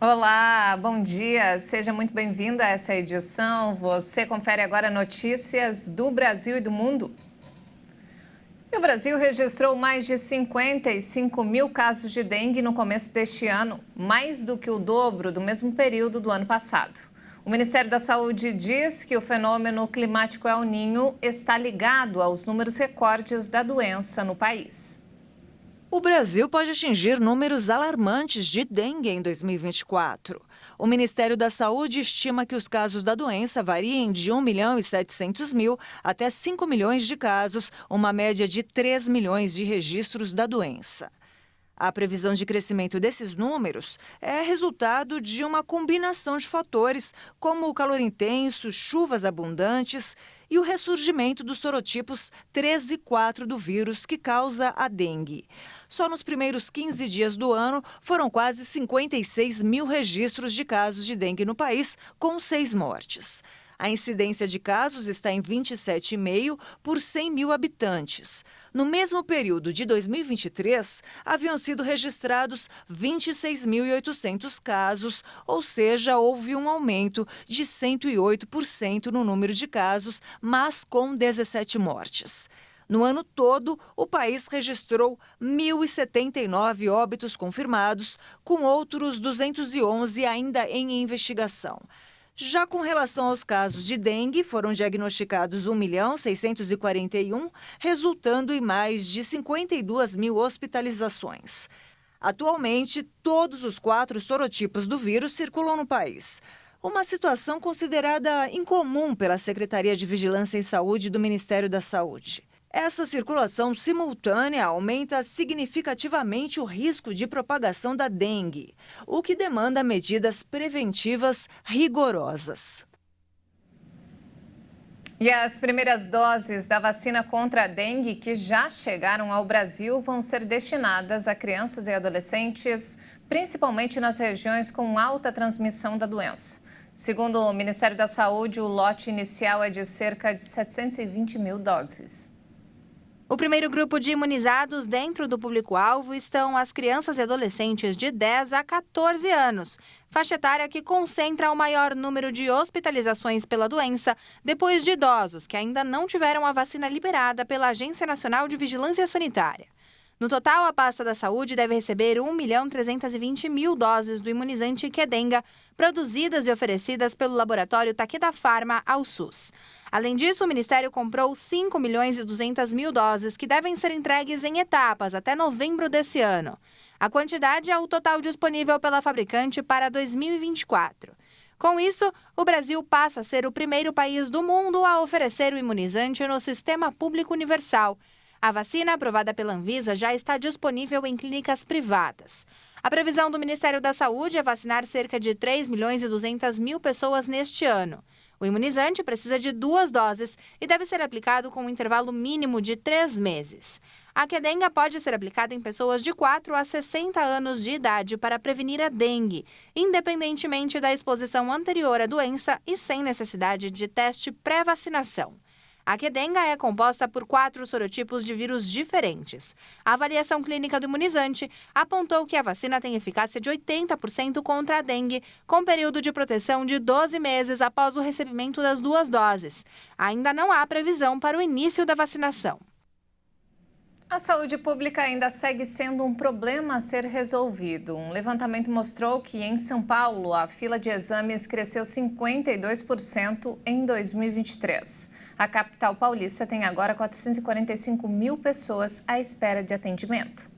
Olá, bom dia. Seja muito bem-vindo a essa edição. Você confere agora notícias do Brasil e do mundo. E o Brasil registrou mais de 55 mil casos de dengue no começo deste ano, mais do que o dobro do mesmo período do ano passado. O Ministério da Saúde diz que o fenômeno climático El Niño está ligado aos números recordes da doença no país. O Brasil pode atingir números alarmantes de dengue em 2024. O Ministério da Saúde estima que os casos da doença variem de 1.700.000 até 5 milhões de casos, uma média de 3 milhões de registros da doença. A previsão de crescimento desses números é resultado de uma combinação de fatores, como o calor intenso, chuvas abundantes e o ressurgimento dos sorotipos 3 e 4 do vírus que causa a dengue. Só nos primeiros 15 dias do ano foram quase 56 mil registros de casos de dengue no país, com 6 mortes. A incidência de casos está em 27,5 por 100 mil habitantes. No mesmo período de 2023, haviam sido registrados 26.800 casos, ou seja, houve um aumento de 108% no número de casos, mas com 17 mortes. No ano todo, o país registrou 1.079 óbitos confirmados, com outros 211 ainda em investigação. Já com relação aos casos de dengue, foram diagnosticados 1.641.000, resultando em mais de 52 mil hospitalizações. Atualmente, todos os 4 sorotipos do vírus circulam no país. Uma situação considerada incomum pela Secretaria de Vigilância em Saúde do Ministério da Saúde. Essa circulação simultânea aumenta significativamente o risco de propagação da dengue, o que demanda medidas preventivas rigorosas. E as primeiras doses da vacina contra a dengue que já chegaram ao Brasil vão ser destinadas a crianças e adolescentes, principalmente nas regiões com alta transmissão da doença. Segundo o Ministério da Saúde, o lote inicial é de cerca de 720 mil doses. O primeiro grupo de imunizados dentro do público-alvo estão as crianças e adolescentes de 10 a 14 anos, faixa etária que concentra o maior número de hospitalizações pela doença, depois de idosos que ainda não tiveram a vacina liberada pela Agência Nacional de Vigilância Sanitária. No total, a pasta da saúde deve receber 1.320.000 doses do imunizante Qdenga, produzidas e oferecidas pelo laboratório Takeda Pharma ao SUS. Além disso, o Ministério comprou 5.200.000 doses que devem ser entregues em etapas até novembro desse ano. A quantidade é o total disponível pela fabricante para 2024. Com isso, o Brasil passa a ser o primeiro país do mundo a oferecer o imunizante no Sistema Público Universal. A vacina, aprovada pela Anvisa, já está disponível em clínicas privadas. A previsão do Ministério da Saúde é vacinar cerca de 3.200.000 pessoas neste ano. O imunizante precisa de 2 doses e deve ser aplicado com um intervalo mínimo de 3 meses. A Qdenga pode ser aplicada em pessoas de 4 a 60 anos de idade para prevenir a dengue, independentemente da exposição anterior à doença e sem necessidade de teste pré-vacinação. A Qdenga é composta por 4 sorotipos de vírus diferentes. A avaliação clínica do imunizante apontou que a vacina tem eficácia de 80% contra a dengue, com período de proteção de 12 meses após o recebimento das 2 doses. Ainda não há previsão para o início da vacinação. A saúde pública ainda segue sendo um problema a ser resolvido. Um levantamento mostrou que em São Paulo a fila de exames cresceu 52% em 2023. A capital paulista tem agora 445 mil pessoas à espera de atendimento.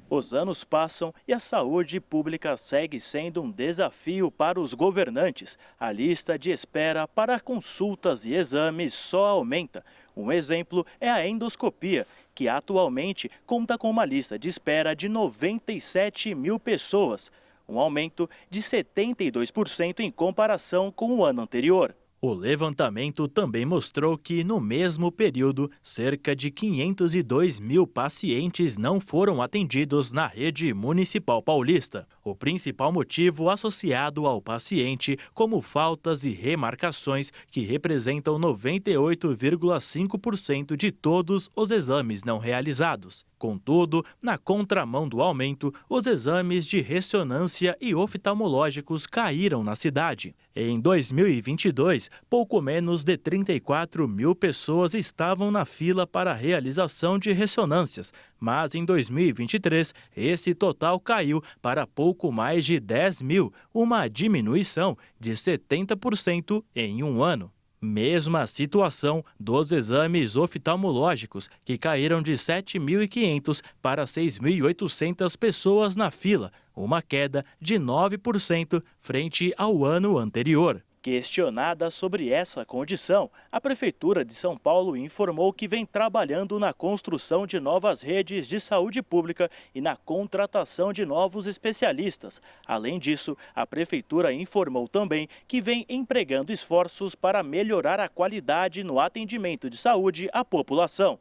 Os anos passam e a saúde pública segue sendo um desafio para os governantes. A lista de espera para consultas e exames só aumenta. Um exemplo é a endoscopia, que atualmente conta com uma lista de espera de 97 mil pessoas, um aumento de 72% em comparação com o ano anterior. O levantamento também mostrou que, no mesmo período, cerca de 502 mil pacientes não foram atendidos na rede municipal paulista. O principal motivo associado ao paciente como faltas e remarcações, que representam 98,5% de todos os exames não realizados. Contudo, na contramão do aumento, os exames de ressonância e oftalmológicos caíram na cidade. Em 2022, pouco menos de 34 mil pessoas estavam na fila para a realização de ressonâncias, mas em 2023, esse total caiu para pouco mais de 10 mil, uma diminuição de 70% em um ano. Mesma situação dos exames oftalmológicos, que caíram de 7.500 para 6.800 pessoas na fila, uma queda de 9% frente ao ano anterior. Questionada sobre essa condição, a Prefeitura de São Paulo informou que vem trabalhando na construção de novas redes de saúde pública e na contratação de novos especialistas. Além disso, a Prefeitura informou também que vem empregando esforços para melhorar a qualidade no atendimento de saúde à população.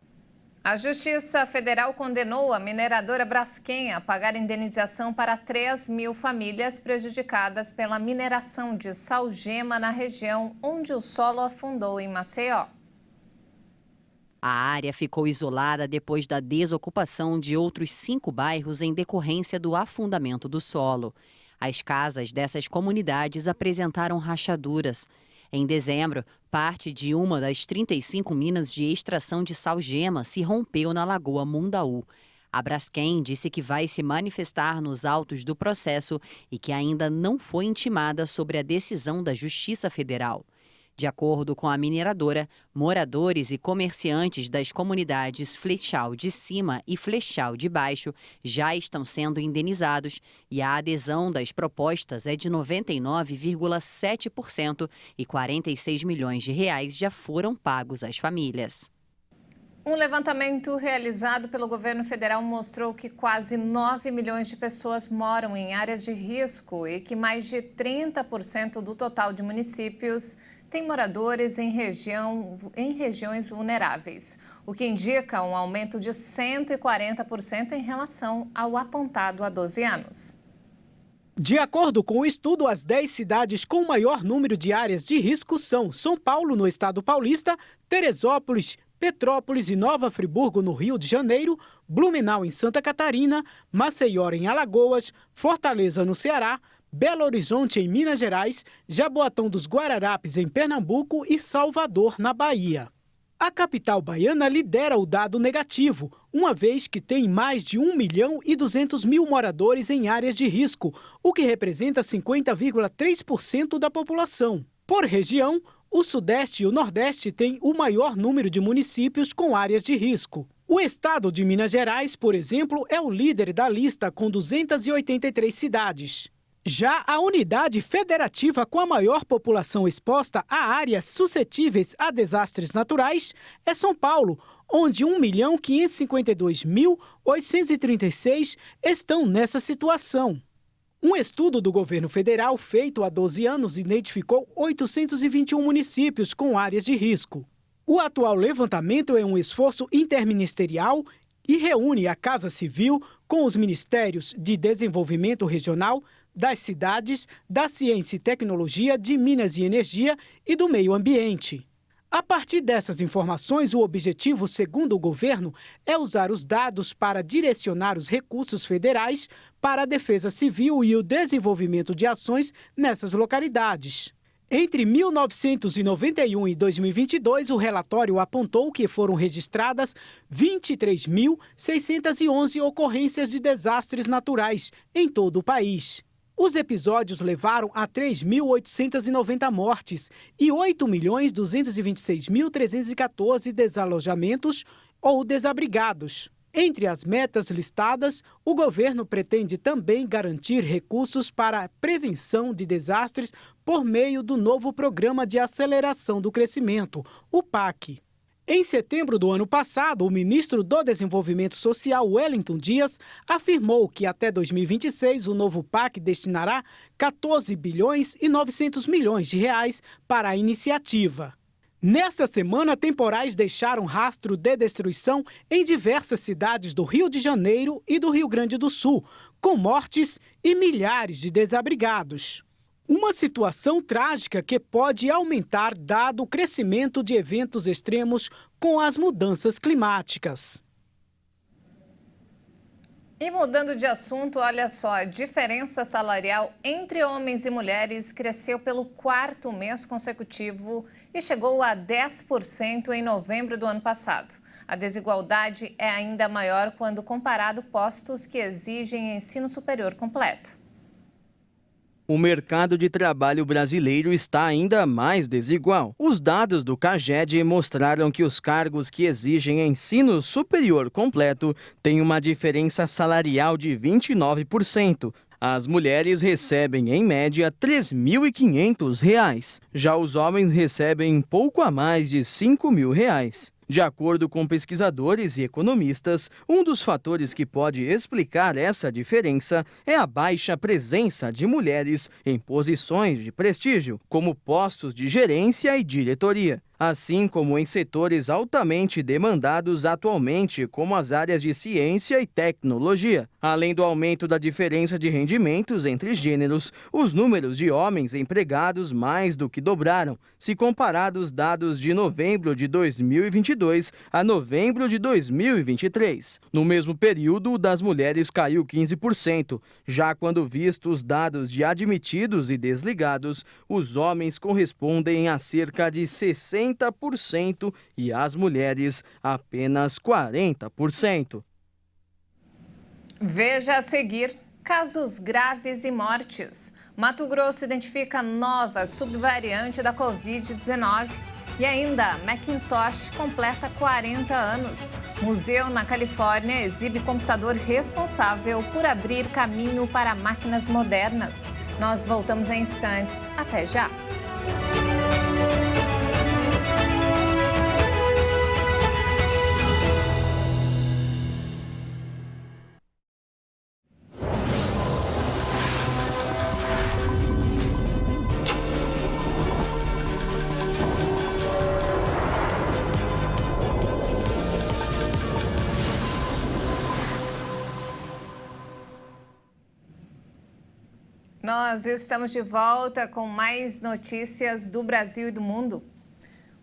A Justiça Federal condenou a mineradora Braskem a pagar indenização para 3 mil famílias prejudicadas pela mineração de salgema na região onde o solo afundou em Maceió. A área ficou isolada depois da desocupação de outros 5 bairros em decorrência do afundamento do solo. As casas dessas comunidades apresentaram rachaduras. Em dezembro, parte de uma das 35 minas de extração de salgema se rompeu na Lagoa Mundaú. A Braskem disse que vai se manifestar nos autos do processo e que ainda não foi intimada sobre a decisão da Justiça Federal. De acordo com a mineradora, moradores e comerciantes das comunidades Flechal de Cima e Flechal de Baixo já estão sendo indenizados e a adesão das propostas é de 99,7% e 46 milhões de reais já foram pagos às famílias. Um levantamento realizado pelo governo federal mostrou que quase 9 milhões de pessoas moram em áreas de risco e que mais de 30% do total de municípios tem moradores em regiões vulneráveis, o que indica um aumento de 140% em relação ao apontado há 12 anos. De acordo com o estudo, as 10 cidades com maior número de áreas de risco são São Paulo, no estado paulista, Teresópolis, Petrópolis e Nova Friburgo, no Rio de Janeiro, Blumenau, em Santa Catarina, Maceió, em Alagoas, Fortaleza, no Ceará, Belo Horizonte, em Minas Gerais, Jaboatão dos Guararapes, em Pernambuco e Salvador, na Bahia. A capital baiana lidera o dado negativo, uma vez que tem mais de 1.200.000 moradores em áreas de risco, o que representa 50,3% da população. Por região, o Sudeste e o Nordeste têm o maior número de municípios com áreas de risco. O estado de Minas Gerais, por exemplo, é o líder da lista com 283 cidades. Já a unidade federativa com a maior população exposta a áreas suscetíveis a desastres naturais é São Paulo, onde 1.552.836 estão nessa situação. Um estudo do governo federal feito há 12 anos identificou 821 municípios com áreas de risco. O atual levantamento é um esforço interministerial e reúne a Casa Civil com os Ministérios de Desenvolvimento Regional, das Cidades, da Ciência e Tecnologia, de Minas e Energia e do Meio Ambiente. A partir dessas informações, o objetivo, segundo o governo, é usar os dados para direcionar os recursos federais para a defesa civil e o desenvolvimento de ações nessas localidades. Entre 1991 e 2022, o relatório apontou que foram registradas 23.611 ocorrências de desastres naturais em todo o país. Os episódios levaram a 3.890 mortes e 8.226.314 desalojamentos ou desabrigados. Entre as metas listadas, o governo pretende também garantir recursos para a prevenção de desastres por meio do novo Programa de Aceleração do Crescimento, o PAC. Em setembro do ano passado, o ministro do Desenvolvimento Social, Wellington Dias, afirmou que até 2026 o novo PAC destinará 14 bilhões e 900 milhões de reais para a iniciativa. Nesta semana, temporais deixaram rastro de destruição em diversas cidades do Rio de Janeiro e do Rio Grande do Sul, com mortes e milhares de desabrigados. Uma situação trágica que pode aumentar dado o crescimento de eventos extremos com as mudanças climáticas. E mudando de assunto, olha só, a diferença salarial entre homens e mulheres cresceu pelo 4º mês consecutivo e chegou a 10% em novembro do ano passado. A desigualdade é ainda maior quando comparado postos que exigem ensino superior completo. O mercado de trabalho brasileiro está ainda mais desigual. Os dados do CAGED mostraram que os cargos que exigem ensino superior completo têm uma diferença salarial de 29%. As mulheres recebem, em média, R$ 3.500. Já os homens recebem pouco a mais de R$ 5.000. De acordo com pesquisadores e economistas, um dos fatores que pode explicar essa diferença é a baixa presença de mulheres em posições de prestígio, como postos de gerência e diretoria, assim como em setores altamente demandados atualmente, como as áreas de ciência e tecnologia. Além do aumento da diferença de rendimentos entre gêneros, os números de homens empregados mais do que dobraram, se comparados dados de novembro de 2022 a novembro de 2023. No mesmo período, o das mulheres caiu 15%, já quando vistos os dados de admitidos e desligados, os homens correspondem a cerca de 60% e as mulheres apenas 40%. Veja a seguir: casos graves e mortes. Mato Grosso identifica nova subvariante da Covid-19. E ainda, Macintosh completa 40 anos. Museu na Califórnia exibe computador responsável por abrir caminho para máquinas modernas. Nós voltamos em instantes. Até já! Nós estamos de volta com mais notícias do Brasil e do mundo.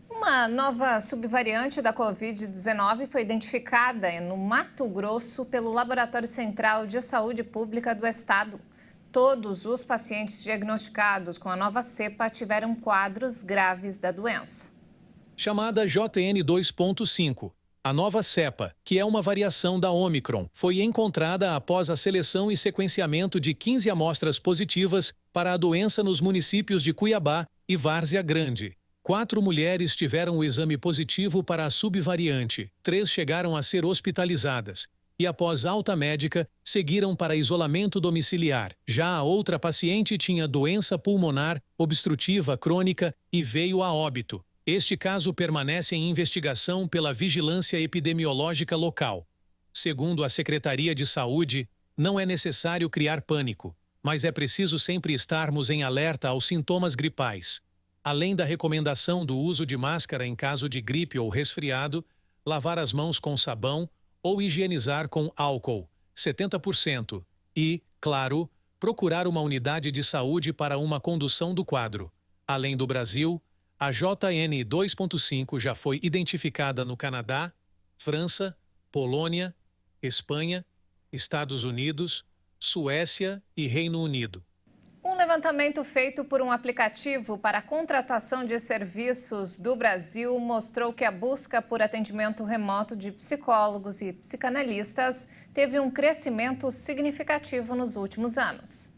Uma nova subvariante da Covid-19 foi identificada no Mato Grosso pelo Laboratório Central de Saúde Pública do Estado. Todos os pacientes diagnosticados com a nova cepa tiveram quadros graves da doença. Chamada JN 2.5. A nova cepa, que é uma variação da Omicron, foi encontrada após a seleção e sequenciamento de 15 amostras positivas para a doença nos municípios de Cuiabá e Várzea Grande. 4 mulheres tiveram o exame positivo para a subvariante, 3 chegaram a ser hospitalizadas e, após alta médica, seguiram para isolamento domiciliar. Já a outra paciente tinha doença pulmonar obstrutiva crônica e veio a óbito. Este caso permanece em investigação pela Vigilância Epidemiológica Local. Segundo a Secretaria de Saúde, não é necessário criar pânico, mas é preciso sempre estarmos em alerta aos sintomas gripais. Além da recomendação do uso de máscara em caso de gripe ou resfriado, lavar as mãos com sabão ou higienizar com álcool, 70%, e, claro, procurar uma unidade de saúde para uma condução do quadro. Além do Brasil, a JN 2.5 já foi identificada no Canadá, França, Polônia, Espanha, Estados Unidos, Suécia e Reino Unido. Um levantamento feito por um aplicativo para a contratação de serviços do Brasil mostrou que a busca por atendimento remoto de psicólogos e psicanalistas teve um crescimento significativo nos últimos anos.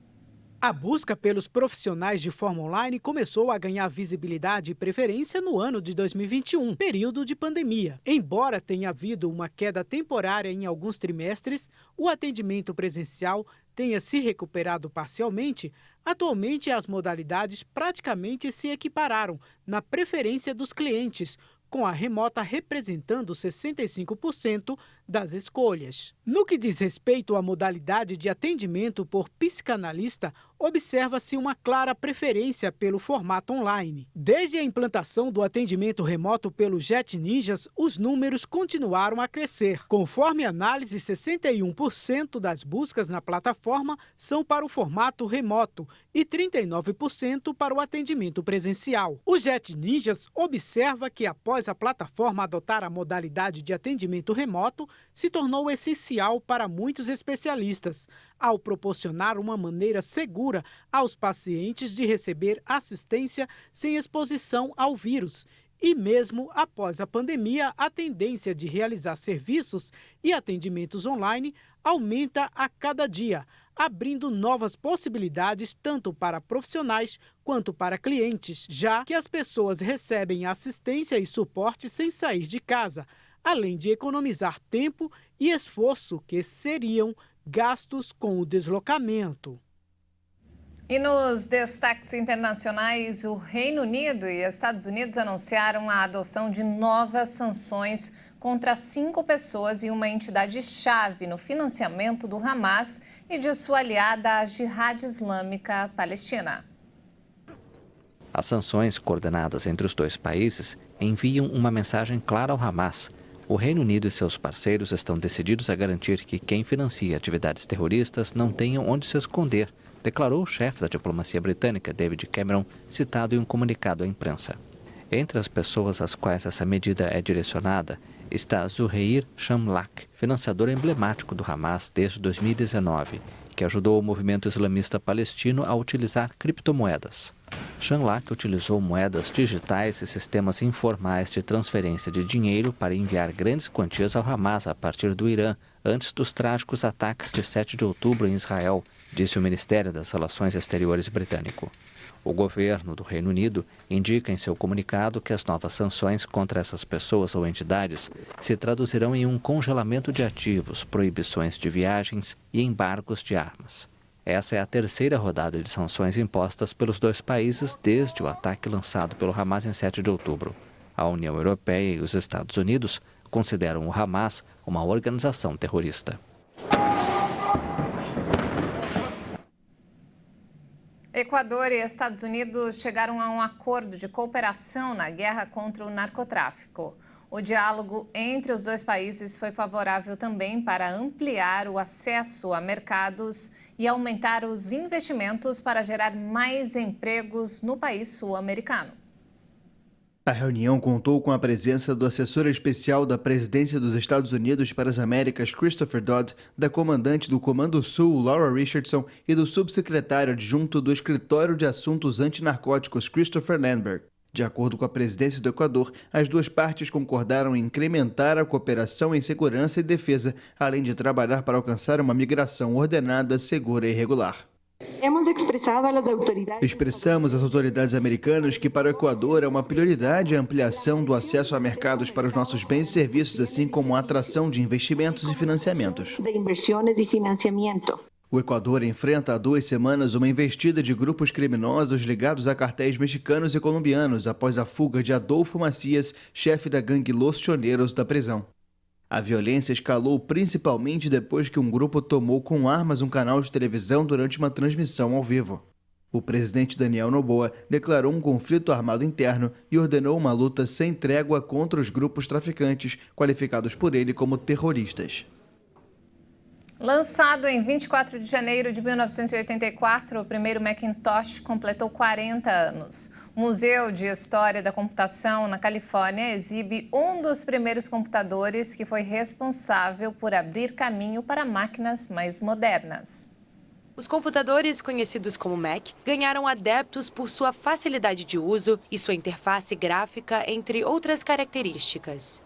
A busca pelos profissionais de forma online começou a ganhar visibilidade e preferência no ano de 2021, período de pandemia. Embora tenha havido uma queda temporária em alguns trimestres, o atendimento presencial tenha se recuperado parcialmente, atualmente as modalidades praticamente se equipararam na preferência dos clientes, com a remota representando 65% das escolhas. No que diz respeito à modalidade de atendimento por psicanalista, observa-se uma clara preferência pelo formato online. Desde a implantação do atendimento remoto pelo Jet Ninjas, os números continuaram a crescer. Conforme análise, 61% das buscas na plataforma são para o formato remoto e 39% para o atendimento presencial. O Jet Ninjas observa que após a plataforma adotar a modalidade de atendimento remoto, se tornou essencial para muitos especialistas, ao proporcionar uma maneira segura aos pacientes de receber assistência sem exposição ao vírus. E mesmo após a pandemia, a tendência de realizar serviços e atendimentos online aumenta a cada dia, abrindo novas possibilidades tanto para profissionais quanto para clientes, já que as pessoas recebem assistência e suporte sem sair de casa, além de economizar tempo e esforço que seriam gastos com o deslocamento. E nos destaques internacionais, o Reino Unido e Estados Unidos anunciaram a adoção de novas sanções contra 5 pessoas e uma entidade-chave no financiamento do Hamas e de sua aliada, a Jihad Islâmica Palestina. As sanções coordenadas entre os dois países enviam uma mensagem clara ao Hamas. O Reino Unido e seus parceiros estão decididos a garantir que quem financia atividades terroristas não tenha onde se esconder, declarou o chefe da diplomacia britânica, David Cameron, citado em um comunicado à imprensa. Entre as pessoas às quais essa medida é direcionada está Zuhair Shamlak, financiador emblemático do Hamas desde 2019, que ajudou o movimento islamista palestino a utilizar criptomoedas. Shamlak utilizou moedas digitais e sistemas informais de transferência de dinheiro para enviar grandes quantias ao Hamas a partir do Irã, antes dos trágicos ataques de 7 de outubro em Israel, disse o Ministério das Relações Exteriores britânico. O governo do Reino Unido indica em seu comunicado que as novas sanções contra essas pessoas ou entidades se traduzirão em um congelamento de ativos, proibições de viagens e embargos de armas. Essa é a terceira rodada de sanções impostas pelos dois países desde o ataque lançado pelo Hamas em 7 de outubro. A União Europeia e os Estados Unidos consideram o Hamas uma organização terrorista. Equador e Estados Unidos chegaram a um acordo de cooperação na guerra contra o narcotráfico. O diálogo entre os dois países foi favorável também para ampliar o acesso a mercados e aumentar os investimentos para gerar mais empregos no país sul-americano. A reunião contou com a presença do assessor especial da Presidência dos Estados Unidos para as Américas, Christopher Dodd, da comandante do Comando Sul, Laura Richardson, e do subsecretário adjunto do Escritório de Assuntos Antinarcóticos, Christopher Landberg. De acordo com a presidência do Equador, as duas partes concordaram em incrementar a cooperação em segurança e defesa, além de trabalhar para alcançar uma migração ordenada, segura e regular. Expressamos às autoridades americanas que para o Equador é uma prioridade a ampliação do acesso a mercados para os nossos bens e serviços, assim como a atração de investimentos e financiamentos. O Equador enfrenta há 2 semanas uma investida de grupos criminosos ligados a cartéis mexicanos e colombianos após a fuga de Adolfo Macias, chefe da gangue Los Choneros, da prisão. A violência escalou principalmente depois que um grupo tomou com armas um canal de televisão durante uma transmissão ao vivo. O presidente Daniel Noboa declarou um conflito armado interno e ordenou uma luta sem trégua contra os grupos traficantes, qualificados por ele como terroristas. Lançado em 24 de janeiro de 1984, o primeiro Macintosh completou 40 anos. O Museu de História da Computação, na Califórnia, exibe um dos primeiros computadores que foi responsável por abrir caminho para máquinas mais modernas. Os computadores, conhecidos como Mac, ganharam adeptos por sua facilidade de uso e sua interface gráfica, entre outras características.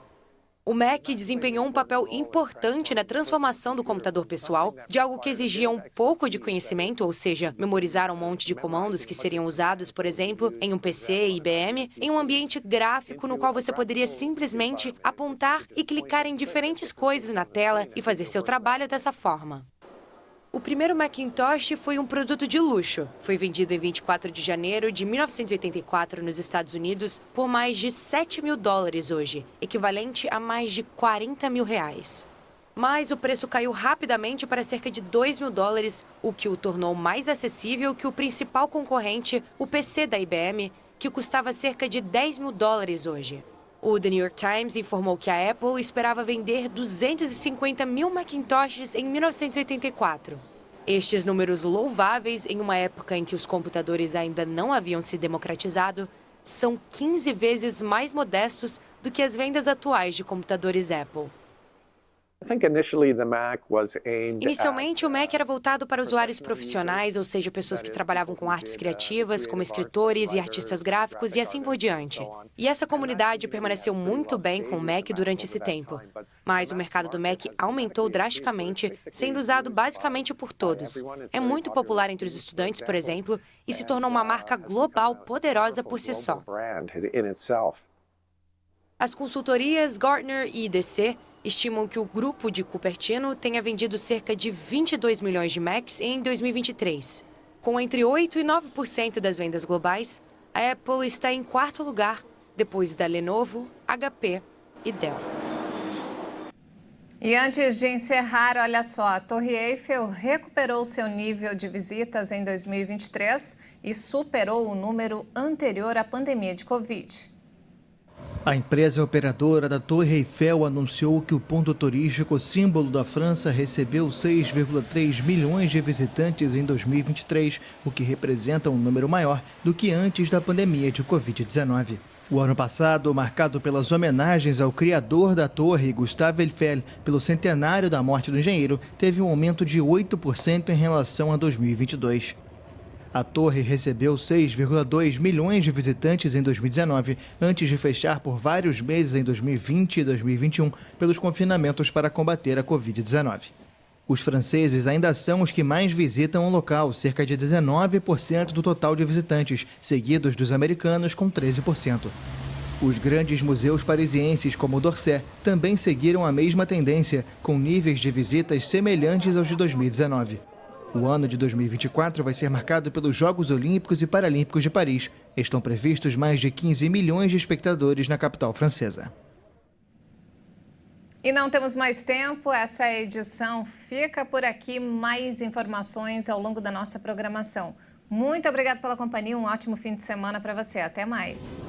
O Mac desempenhou um papel importante na transformação do computador pessoal, de algo que exigia um pouco de conhecimento, ou seja, memorizar um monte de comandos que seriam usados, por exemplo, em um PC IBM, em um ambiente gráfico no qual você poderia simplesmente apontar e clicar em diferentes coisas na tela e fazer seu trabalho dessa forma. O primeiro Macintosh foi um produto de luxo. Foi vendido em 24 de janeiro de 1984 nos Estados Unidos por mais de $7 mil hoje, equivalente a mais de R$40 mil. Mas o preço caiu rapidamente para cerca de $2 mil, o que o tornou mais acessível que o principal concorrente, o PC da IBM, que custava cerca de $10 mil hoje. O The New York Times informou que a Apple esperava vender 250 mil Macintoshes em 1984. Estes números louváveis, em uma época em que os computadores ainda não haviam se democratizado, são 15 vezes mais modestos do que as vendas atuais de computadores Apple. Inicialmente, o Mac era voltado para usuários profissionais, ou seja, pessoas que trabalhavam com artes criativas, como escritores e artistas gráficos e assim por diante. E essa comunidade permaneceu muito bem com o Mac durante esse tempo. Mas o mercado do Mac aumentou drasticamente, sendo usado basicamente por todos. É muito popular entre os estudantes, por exemplo, e se tornou uma marca global poderosa por si só. As consultorias Gartner e IDC estimam que o grupo de Cupertino tenha vendido cerca de 22 milhões de Macs em 2023. Com entre 8% e 9% das vendas globais, a Apple está em quarto lugar, depois da Lenovo, HP e Dell. E antes de encerrar, olha só, a Torre Eiffel recuperou seu nível de visitas em 2023 e superou o número anterior à pandemia de Covid. A empresa operadora da Torre Eiffel anunciou que o ponto turístico símbolo da França recebeu 6,3 milhões de visitantes em 2023, o que representa um número maior do que antes da pandemia de Covid-19. O ano passado, marcado pelas homenagens ao criador da torre, Gustave Eiffel, pelo centenário da morte do engenheiro, teve um aumento de 8% em relação a 2022. A torre recebeu 6,2 milhões de visitantes em 2019, antes de fechar por vários meses em 2020 e 2021 pelos confinamentos para combater a Covid-19. Os franceses ainda são os que mais visitam o local, cerca de 19% do total de visitantes, seguidos dos americanos com 13%. Os grandes museus parisienses, como o d'Orsay, também seguiram a mesma tendência, com níveis de visitas semelhantes aos de 2019. O ano de 2024 vai ser marcado pelos Jogos Olímpicos e Paralímpicos de Paris. Estão previstos mais de 15 milhões de espectadores na capital francesa. E não temos mais tempo, essa edição fica por aqui. Mais informações ao longo da nossa programação. Muito obrigada pela companhia, um ótimo fim de semana para você. Até mais.